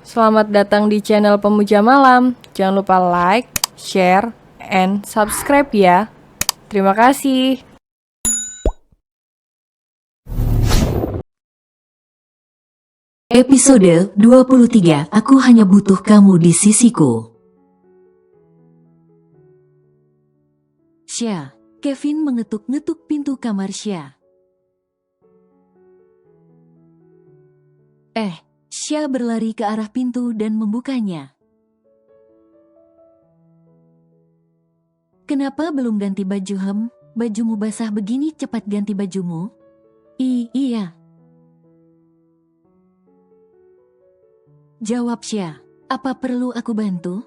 Selamat datang di channel Pemuja Malam. Jangan lupa like, share, and subscribe ya. Terima kasih. Episode 23. Aku hanya butuh kamu di sisiku. Sya. Kevin mengetuk-ngetuk pintu kamar Sya. Sya berlari ke arah pintu dan membukanya. Kenapa belum ganti baju? Bajumu basah begini, cepat ganti bajumu. Iya. Jawab Sya. Apa perlu aku bantu?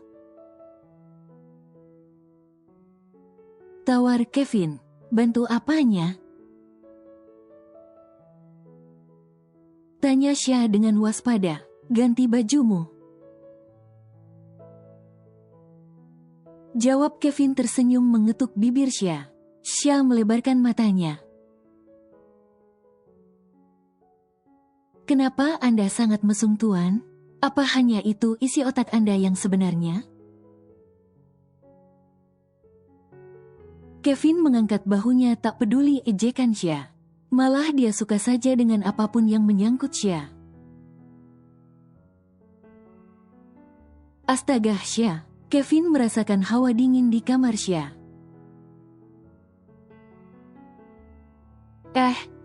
Tawar Kevin. Bantu apanya? Tanya Sya dengan waspada. Ganti bajumu. Jawab Kevin tersenyum mengetuk bibir Sya. Sya melebarkan matanya. Kenapa Anda sangat mesum, Tuan? Apa hanya itu isi otak Anda yang sebenarnya? Kevin mengangkat bahunya tak peduli ejekan Sya. Malah dia suka saja dengan apapun yang menyangkut Sya. Astaga Sya. Kevin merasakan hawa dingin di kamar Sya.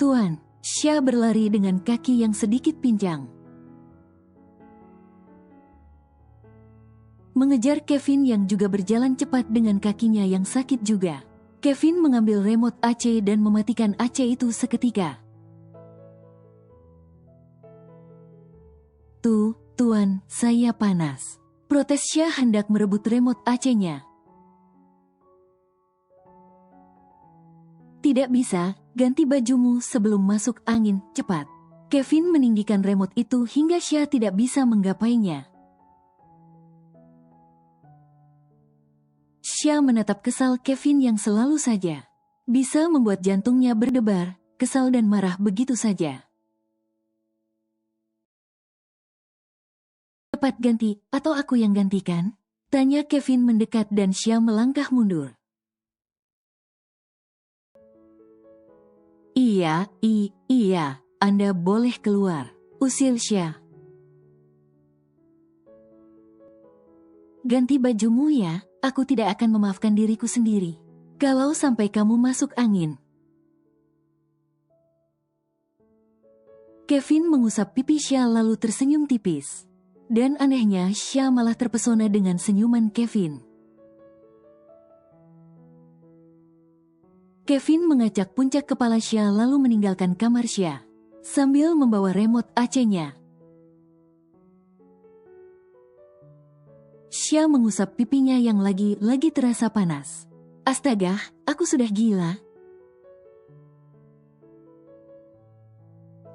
Tuan. Sya berlari dengan kaki yang sedikit pincang. Mengejar Kevin yang juga berjalan cepat dengan kakinya yang sakit juga. Kevin mengambil remote AC dan mematikan AC itu seketika. Tuan, saya panas. Protes Sya hendak merebut remote AC-nya. Tidak bisa, ganti bajumu sebelum masuk angin, cepat. Kevin meninggikan remote itu hingga Sya tidak bisa menggapainya. Sya menatap kesal Kevin yang selalu saja bisa membuat jantungnya berdebar, kesal dan marah begitu saja. Cepat ganti, atau aku yang gantikan? Tanya Kevin mendekat dan Sya melangkah mundur. Iya, Anda boleh keluar, usil Sya. Ganti bajumu ya, aku tidak akan memaafkan diriku sendiri kalau sampai kamu masuk angin. Kevin mengusap pipi Sya lalu tersenyum tipis. Dan anehnya Sya malah terpesona dengan senyuman Kevin. Kevin mengacak puncak kepala Sya lalu meninggalkan kamar Sya sambil membawa remote AC-nya. Sya mengusap pipinya yang lagi terasa panas. Astaga, aku sudah gila.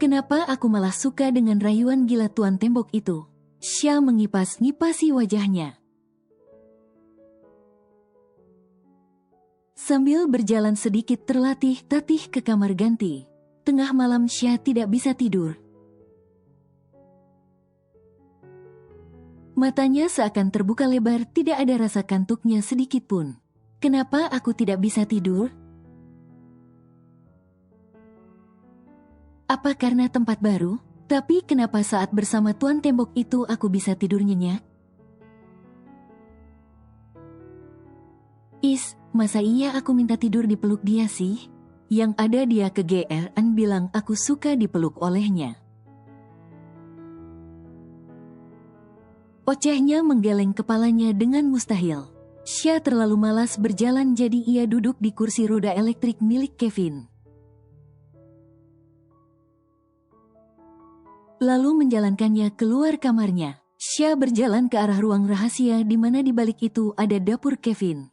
Kenapa aku malah suka dengan rayuan gila tuan tembok itu? Sya mengipas-ngipasi wajahnya. Sambil berjalan sedikit tertatih ke kamar ganti. Tengah malam Sya tidak bisa tidur. Matanya seakan terbuka lebar, tidak ada rasa kantuknya sedikit pun. Kenapa aku tidak bisa tidur? Apa karena tempat baru? Tapi kenapa saat bersama tuan tembok itu aku bisa tidur nyenyak? Masa iya aku minta tidur dipeluk dia sih? Yang ada dia kegeeran bilang aku suka dipeluk olehnya. Ocehnya menggeleng kepalanya dengan mustahil. Sya terlalu malas berjalan jadi ia duduk di kursi roda elektrik milik Kevin. Lalu menjalankannya keluar kamarnya. Sya berjalan ke arah ruang rahasia di mana di balik itu ada dapur Kevin.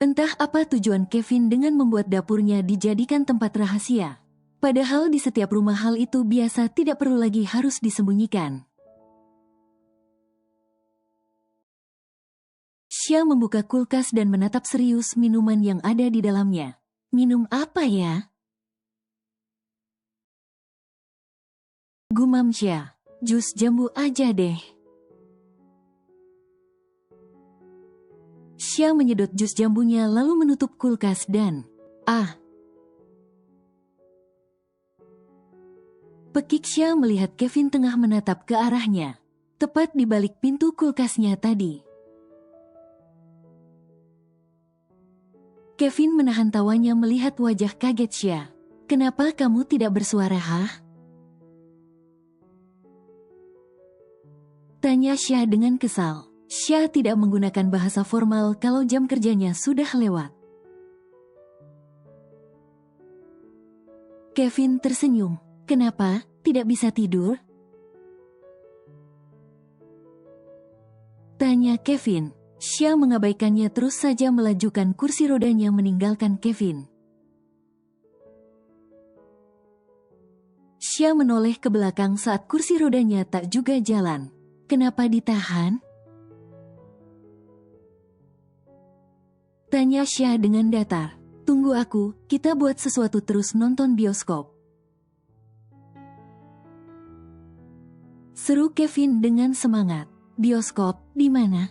Entah apa tujuan Kevin dengan membuat dapurnya dijadikan tempat rahasia. Padahal di setiap rumah hal itu biasa, tidak perlu lagi harus disembunyikan. Sya membuka kulkas dan menatap serius minuman yang ada di dalamnya. Minum apa ya? Gumam Xia. Jus jambu aja deh. Xia menyedot jus jambunya lalu menutup kulkas dan... Pekik Xia melihat Kevin tengah menatap ke arahnya. Tepat di balik pintu kulkasnya tadi. Kevin menahan tawanya melihat wajah kaget Xia. Kenapa kamu tidak bersuara, hah? Tanya Xia dengan kesal. Xia tidak menggunakan bahasa formal kalau jam kerjanya sudah lewat. Kevin tersenyum. Kenapa? Tidak bisa tidur? Tanya Kevin. Xia mengabaikannya terus saja melajukan kursi rodanya meninggalkan Kevin. Xia menoleh ke belakang saat kursi rodanya tak juga jalan. Kenapa ditahan? Tanya Xia dengan datar. Tunggu aku, kita buat sesuatu terus nonton bioskop. Seru Kevin dengan semangat. Bioskop, di mana?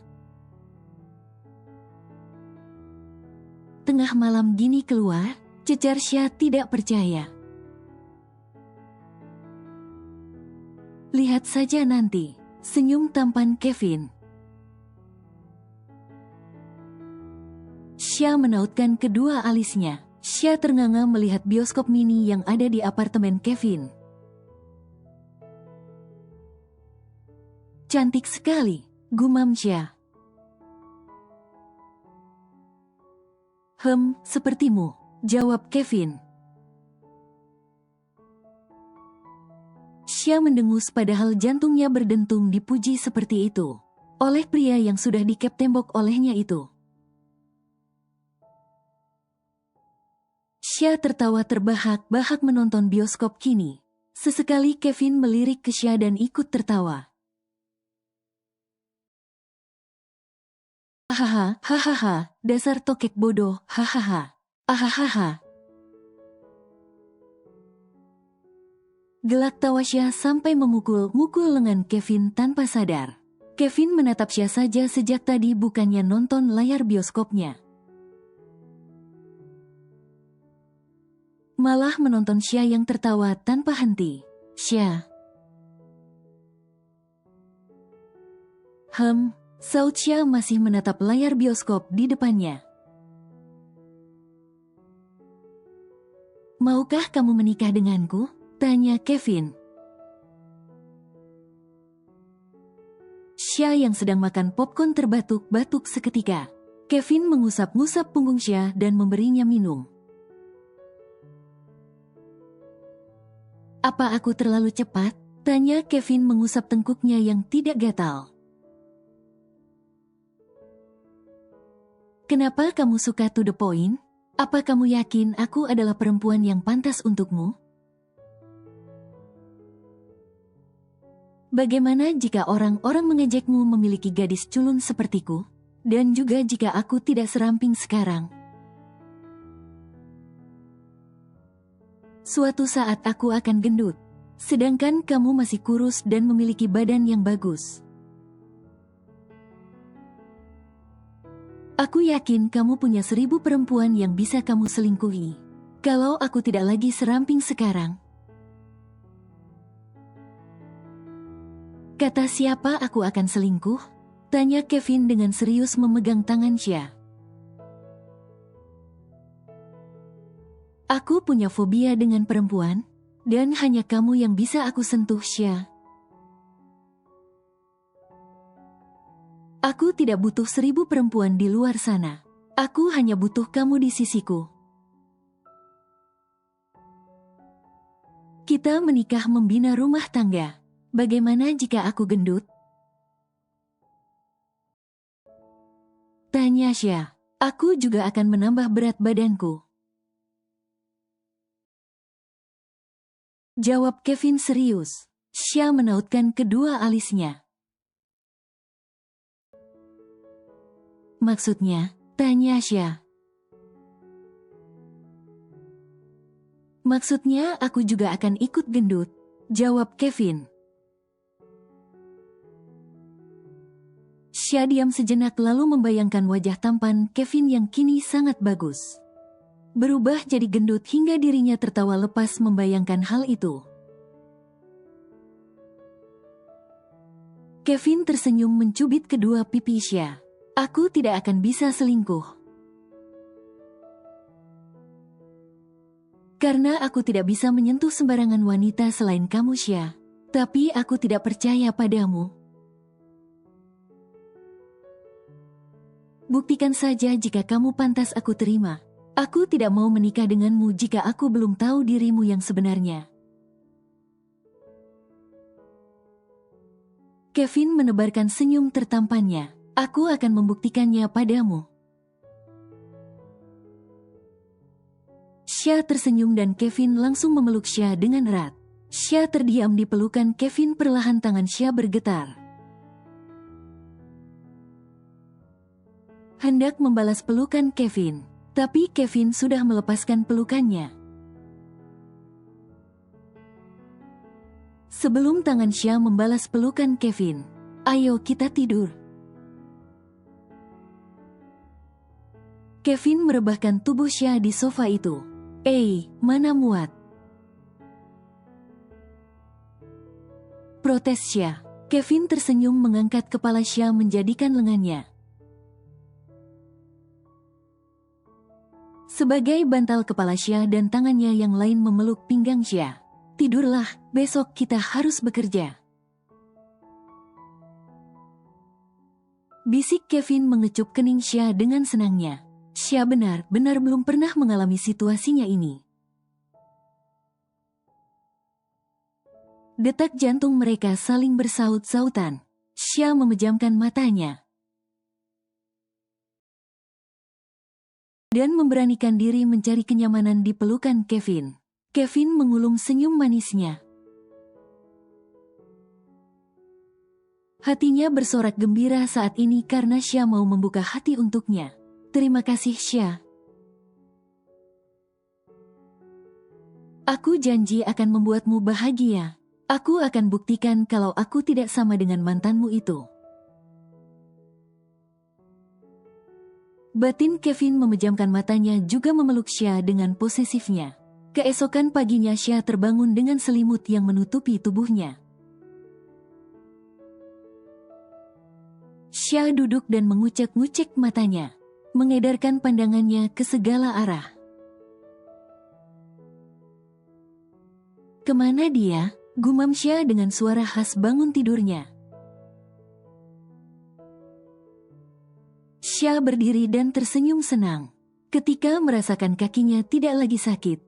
Tengah malam gini keluar? Cecar Xia tidak percaya. Lihat saja nanti. Senyum tampan Kevin. Xia menautkan kedua alisnya. Xia ternganga melihat bioskop mini yang ada di apartemen Kevin. Cantik sekali, gumam Xia. Sepertimu, jawab Kevin. Xia mendengus padahal jantungnya berdentum dipuji seperti itu. Oleh pria yang sudah dikep tembok olehnya itu. Xia tertawa terbahak-bahak menonton bioskop kini. Sesekali Kevin melirik ke Xia dan ikut tertawa. Hahaha, dasar tokek bodoh, hahaha. Ahahaha. Gelak tawa Xia sampai memukul-mukul lengan Kevin tanpa sadar. Kevin menatap Xia saja sejak tadi bukannya nonton layar bioskopnya. Malah menonton Xia yang tertawa tanpa henti. Xia. Saud Xia masih menatap layar bioskop di depannya. Maukah kamu menikah denganku? Tanya Kevin. Xia yang sedang makan popcorn terbatuk-batuk seketika. Kevin mengusap-ngusap punggung Xia dan memberinya minum. Apa aku terlalu cepat? Tanya Kevin mengusap tengkuknya yang tidak gatal. Kenapa kamu suka to the point? Apa kamu yakin aku adalah perempuan yang pantas untukmu? Bagaimana jika orang-orang mengejekmu memiliki gadis culun sepertiku? Dan juga jika aku tidak seramping sekarang? Suatu saat aku akan gendut, sedangkan kamu masih kurus dan memiliki badan yang bagus. Aku yakin kamu punya 1000 perempuan yang bisa kamu selingkuhi. Kalau aku tidak lagi seramping sekarang. Kata siapa aku akan selingkuh? Tanya Kevin dengan serius memegang tangan Xia. Aku punya fobia dengan perempuan, dan hanya kamu yang bisa aku sentuh, Xia. Aku tidak butuh 1000 perempuan di luar sana. Aku hanya butuh kamu di sisiku. Kita menikah membina rumah tangga. Bagaimana jika aku gendut? Tanya Xia. Aku juga akan menambah berat badanku. Jawab Kevin serius. Xia menautkan kedua alisnya. Maksudnya, tanya Xia. Maksudnya aku juga akan ikut gendut. Jawab Kevin. Sya diam sejenak lalu membayangkan wajah tampan Kevin yang kini sangat bagus. Berubah jadi gendut hingga dirinya tertawa lepas membayangkan hal itu. Kevin tersenyum mencubit kedua pipi Sya. Aku tidak akan bisa selingkuh. Karena aku tidak bisa menyentuh sembarangan wanita selain kamu Sya. Tapi aku tidak percaya padamu. Buktikan saja jika kamu pantas aku terima. Aku tidak mau menikah denganmu jika aku belum tahu dirimu yang sebenarnya. Kevin menebarkan senyum tertampannya. Aku akan membuktikannya padamu. Sya tersenyum dan Kevin langsung memeluk Sya dengan erat. Sya terdiam di pelukan Kevin, perlahan tangan Sya bergetar. Hendak membalas pelukan Kevin. Tapi Kevin sudah melepaskan pelukannya. Sebelum tangan Sya membalas pelukan Kevin, ayo kita tidur. Kevin merebahkan tubuh Sya di sofa itu. Mana muat? Protes Sya. Kevin tersenyum mengangkat kepala Sya menjadikan lengannya sebagai bantal kepala Sya dan tangannya yang lain memeluk pinggang Sya. Tidurlah, besok kita harus bekerja. Bisik Kevin mengecup kening Sya dengan senangnya. Sya benar-benar belum pernah mengalami situasinya ini. Detak jantung mereka saling bersaut-sautan. Sya memejamkan matanya dan memberanikan diri mencari kenyamanan di pelukan Kevin. Kevin mengulum senyum manisnya. Hatinya bersorak gembira saat ini karena Sya mau membuka hati untuknya. Terima kasih Sya. Aku janji akan membuatmu bahagia. Aku akan buktikan kalau aku tidak sama dengan mantanmu itu. Batin Kevin memejamkan matanya juga memeluk Sya dengan posesifnya. Keesokan paginya Sya terbangun dengan selimut yang menutupi tubuhnya. Sya duduk dan mengucek-ngucek matanya, mengedarkan pandangannya ke segala arah. Kemana dia? Gumam Sya dengan suara khas bangun tidurnya. Sya berdiri dan tersenyum senang ketika merasakan kakinya tidak lagi sakit.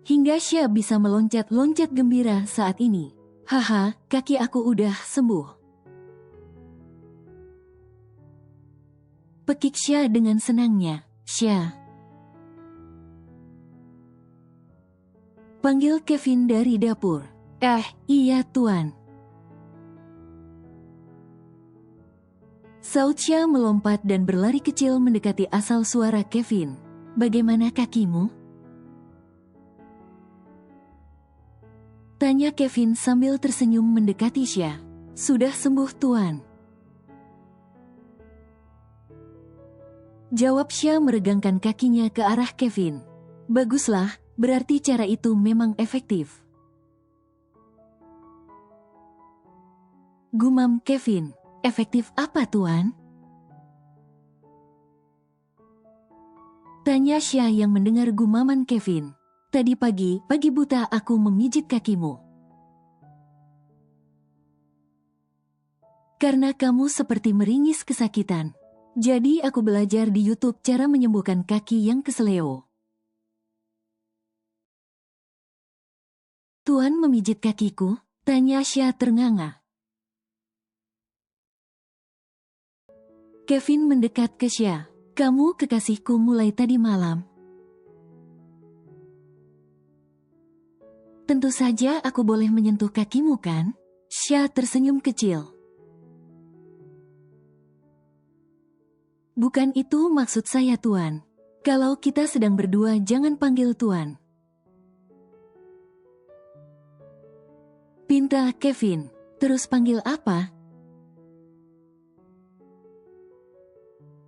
Hingga Sya bisa meloncat-loncat gembira saat ini. Haha, kaki aku udah sembuh. Pekik Sya dengan senangnya. Sya. Panggil Kevin dari dapur. Iya tuan. Saut Sya melompat dan berlari kecil mendekati asal suara Kevin. Bagaimana kakimu? Tanya Kevin sambil tersenyum mendekati Sya. Sudah sembuh tuan. Jawab Sya meregangkan kakinya ke arah Kevin. Baguslah, berarti cara itu memang efektif. Gumam Kevin. Efektif apa tuan? Tanya Sya yang mendengar gumaman Kevin. Tadi pagi buta aku memijit kakimu. Karena kamu seperti meringis kesakitan. Jadi aku belajar di YouTube cara menyembuhkan kaki yang keseleo. Tuan memijit kakiku? Tanya Sya ternganga. Kevin mendekat ke Sya. Kamu kekasihku mulai tadi malam. Tentu saja aku boleh menyentuh kakimu kan? Sya tersenyum kecil. Bukan itu maksud saya tuan. Kalau kita sedang berdua jangan panggil tuan. Pinta Kevin. Terus panggil apa?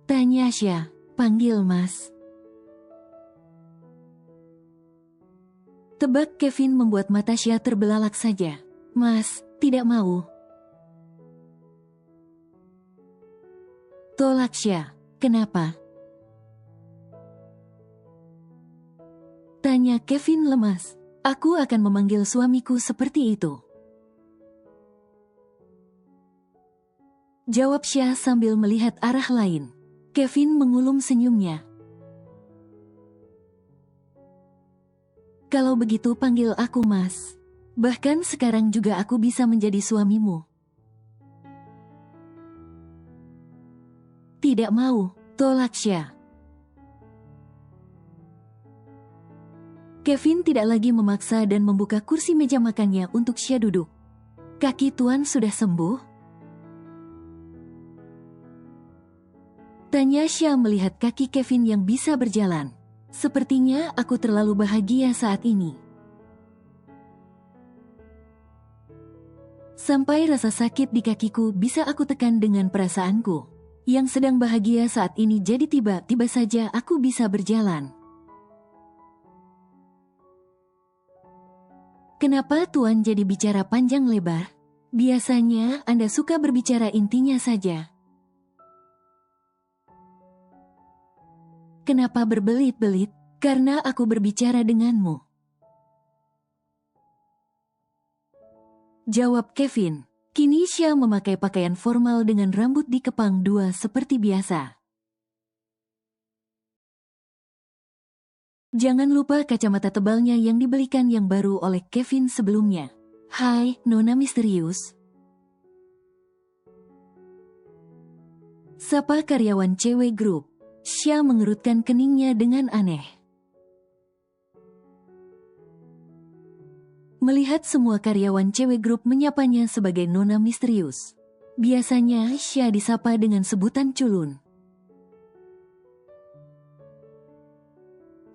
Tanya Sya. Panggil Mas. Tebak Kevin membuat mata Sya terbelalak saja. Mas, tidak mau. Tolak Sya. Kenapa? Tanya Kevin lemas. Aku akan memanggil suamiku seperti itu. Jawab Sya sambil melihat arah lain. Kevin mengulum senyumnya. Kalau begitu panggil aku Mas. Bahkan sekarang juga aku bisa menjadi suamimu. Tidak mau, tolak Sya. Kevin tidak lagi memaksa dan membuka kursi meja makannya untuk Sya duduk. Kaki Tuan sudah sembuh? Tanya Sya melihat kaki Kevin yang bisa berjalan. Sepertinya aku terlalu bahagia saat ini. Sampai rasa sakit di kakiku bisa aku tekan dengan perasaanku. Yang sedang bahagia saat ini jadi tiba-tiba saja aku bisa berjalan. Kenapa Tuan jadi bicara panjang lebar? Biasanya Anda suka berbicara intinya saja. Kenapa berbelit-belit? Karena aku berbicara denganmu. Jawab Kevin. Kini Sya memakai pakaian formal dengan rambut dikepang dua seperti biasa. Jangan lupa kacamata tebalnya yang dibelikan yang baru oleh Kevin sebelumnya. Hai, Nona Misterius. Sapa karyawan cewek grup. Sya mengerutkan keningnya dengan aneh. Melihat semua karyawan cewek grup menyapanya sebagai Nona Misterius. Biasanya Sya disapa dengan sebutan culun.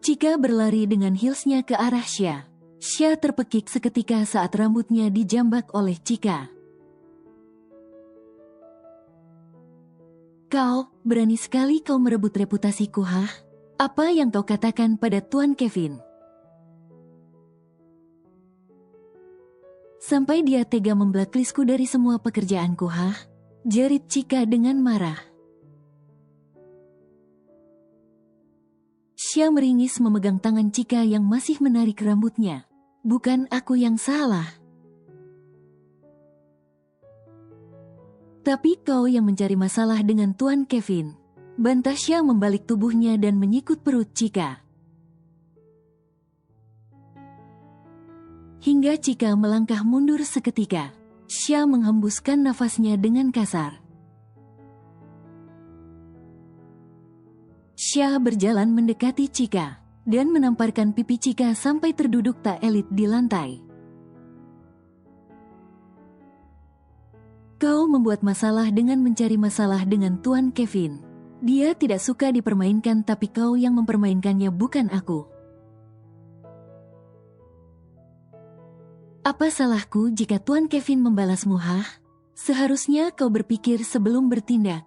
Chika berlari dengan heelsnya ke arah Sya. Sya terpekik seketika saat rambutnya dijambak oleh Chika. Kau, berani sekali kau merebut reputasiku, hah? Apa yang kau katakan pada Tuan Kevin? Sampai dia tega memblacklistku dari semua pekerjaanku, hah? Jerit Chika dengan marah. Sya meringis memegang tangan Chika yang masih menarik rambutnya. Bukan aku yang salah. Tapi kau yang mencari masalah dengan Tuan Kevin. Bantah Sya membalik tubuhnya dan menyikut perut Chika. Hingga Chika melangkah mundur seketika. Sya menghembuskan nafasnya dengan kasar. Sya berjalan mendekati Chika dan menamparkan pipi Chika sampai terduduk tak elit di lantai. Kau membuat masalah dengan mencari masalah dengan Tuan Kevin. Dia tidak suka dipermainkan tapi kau yang mempermainkannya bukan aku. Apa salahku jika Tuan Kevin membalasmu, hah? Seharusnya kau berpikir sebelum bertindak.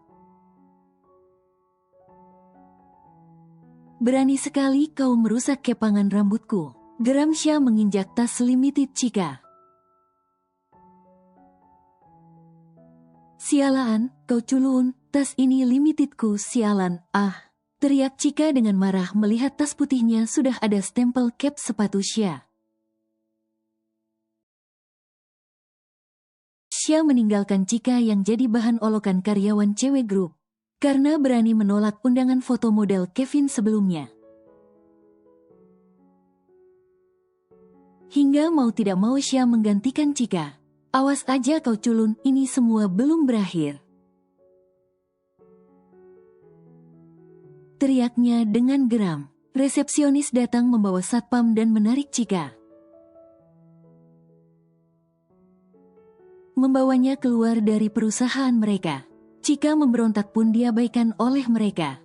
Berani sekali kau merusak kepangan rambutku. Geram Sya menginjak tas limited Chika. Sialan, kau culun, tas ini limitedku, sialan, ah. Teriak Chika dengan marah melihat tas putihnya sudah ada stempel cap sepatu Sya. Sya meninggalkan Chika yang jadi bahan olokan karyawan cewek grup. Karena berani menolak undangan foto model Kevin sebelumnya. Hingga mau tidak mau Sya menggantikan Chika. Awas aja kau culun, ini semua belum berakhir. Teriaknya dengan geram. Resepsionis datang membawa satpam dan menarik Chika. Membawanya keluar dari perusahaan mereka. Chika memberontak pun diabaikan oleh mereka.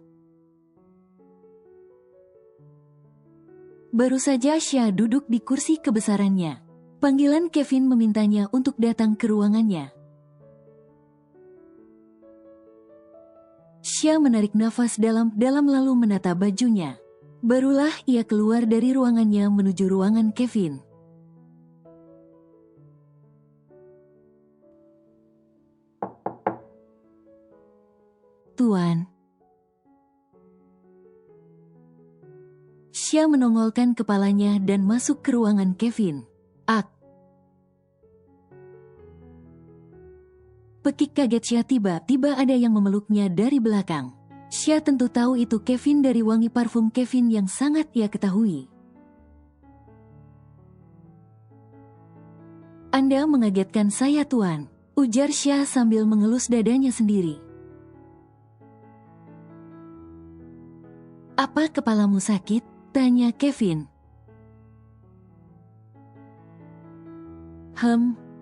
Baru saja Sya duduk di kursi kebesarannya. Panggilan Kevin memintanya untuk datang ke ruangannya. Xia menarik nafas dalam-dalam lalu menata bajunya. Barulah ia keluar dari ruangannya menuju ruangan Kevin. Tuan. Xia menongolkan kepalanya dan masuk ke ruangan Kevin. Pekik kaget Xia, tiba-tiba ada yang memeluknya dari belakang. Xia tentu tahu itu Kevin dari wangi parfum Kevin yang sangat ia ketahui. Anda mengagetkan saya, Tuan, ujar Xia sambil mengelus dadanya sendiri. Apa kepalamu sakit? Tanya Kevin.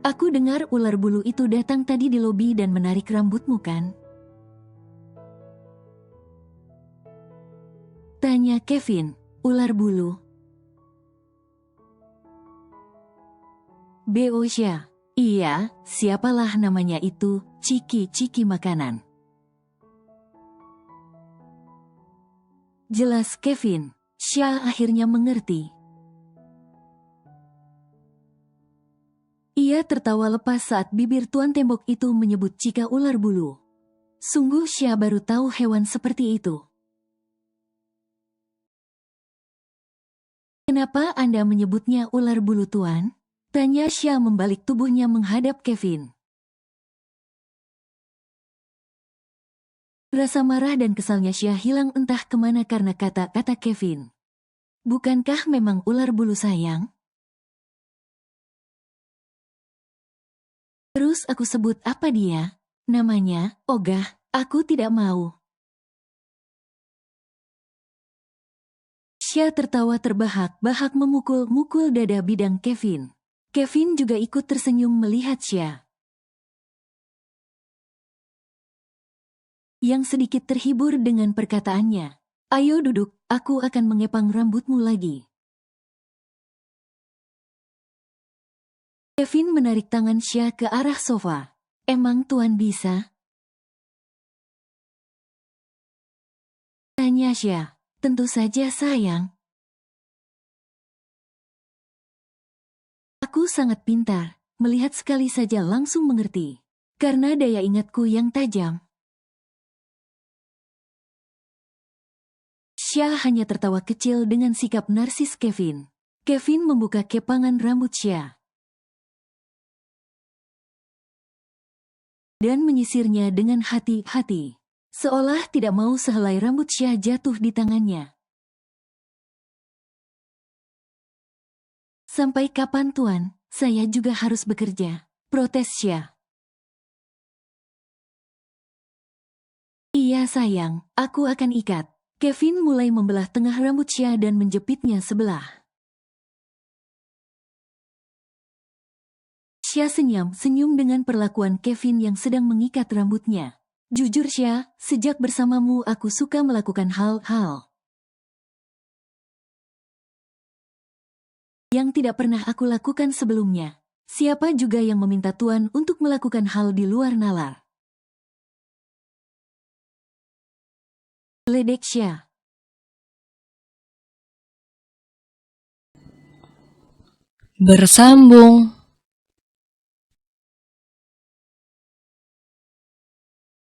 Aku dengar ular bulu itu datang tadi di lobi dan menarik rambutmu, kan? Tanya Kevin. Ular bulu? Xia. Iya, siapalah namanya itu, ciki-ciki makanan. Jelas Kevin. Xia akhirnya mengerti. Ia tertawa lepas saat bibir tuan tembok itu menyebut Cika ular bulu. Sungguh Xia baru tahu hewan seperti itu. Kenapa Anda menyebutnya ular bulu, Tuan? Tanya Xia membalik tubuhnya menghadap Kevin. Rasa marah dan kesalnya Xia hilang entah kemana karena kata-kata Kevin. Bukankah memang ular bulu, sayang? Terus aku sebut apa dia? Namanya, ogah, aku tidak mau. Xia tertawa terbahak-bahak memukul-mukul dada bidang Kevin. Kevin juga ikut tersenyum melihat Xia. Yang sedikit terhibur dengan perkataannya. Ayo duduk, aku akan mengepang rambutmu lagi. Kevin menarik tangan Xia ke arah sofa. Emang Tuan bisa? Tanya Xia. Tentu saja, sayang. Aku sangat pintar, melihat sekali saja langsung mengerti. Karena daya ingatku yang tajam. Xia hanya tertawa kecil dengan sikap narsis Kevin. Kevin membuka kepangan rambut Xia dan menyisirnya dengan hati-hati, seolah tidak mau sehelai rambut Xia jatuh di tangannya. Sampai kapan, Tuan? Saya juga harus bekerja, protes Xia. Iya, sayang, aku akan ikat. Kevin mulai membelah tengah rambut Xia dan menjepitnya sebelah. Xia senyum dengan perlakuan Kevin yang sedang mengikat rambutnya. Jujur Xia, sejak bersamamu aku suka melakukan hal-hal yang tidak pernah aku lakukan sebelumnya. Siapa juga yang meminta Tuan untuk melakukan hal di luar nalar? Ledek Xia. Bersambung.